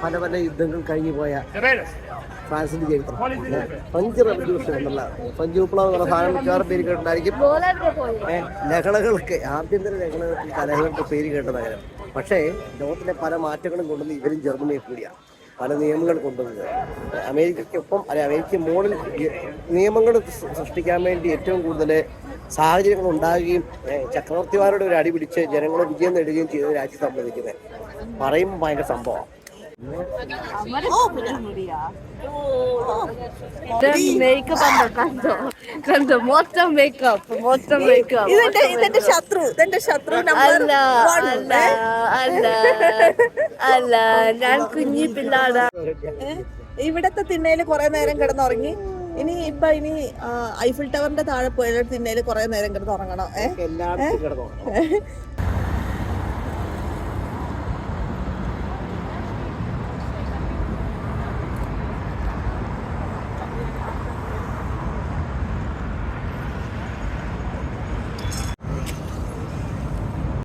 പല പല യുദ്ധങ്ങൾ കഴിഞ്ഞു പോയ ഫ്രാൻസിന്റെ ചരിത്രം. ഫ്രഞ്ച് റവല്യൂഷൻ എന്നുള്ള ഫ്രഞ്ച് വിപ്ലവം എന്നുള്ള സാധനം മിക്കവാറും പേര് കേട്ടിട്ടുണ്ടായിരിക്കും. ലഹളകൾക്ക് ആഭ്യന്തര ലഹളകൾക്ക് കലഹങ്ങൾക്ക് പേര് കേട്ട നഗരം. പക്ഷേ ലോകത്തിലെ പല മാറ്റങ്ങളും കൊണ്ടുവന്ന് ഇവരും ജർമ്മനിയെ കൂടിയാണ് പല നിയമങ്ങൾ കൊണ്ടുവന്നത്. അമേരിക്കയ്ക്കൊപ്പം അമേരിക്ക മോഡൽ നിയമങ്ങൾ സൃഷ്ടിക്കാൻ വേണ്ടി ഏറ്റവും കൂടുതൽ സാഹചര്യങ്ങൾ ഉണ്ടാകുകയും ചക്രവർത്തിമാരുടെ ഒരു അടി പിടിച്ച് ജനങ്ങളെ വിജയം നേടുകയും ചെയ്ത രാജ്യം സംബന്ധിക്കുന്നത് പറയുമ്പോൾ ഭയങ്കര സംഭവമാണ്. ഇതെന്റെ ശത്രു അല്ല ഞാൻ കുഞ്ഞി പിള്ളാടാ. ഇവിടത്തെ തിണ്ണയില് കുറെ നേരം കിടന്നുറങ്ങി. ഇനി ഐഫിൽ ടവറിന്റെ താഴെ പോയ തിണ്ണയില് കുറെ നേരം കിടന്നുറങ്ങണം.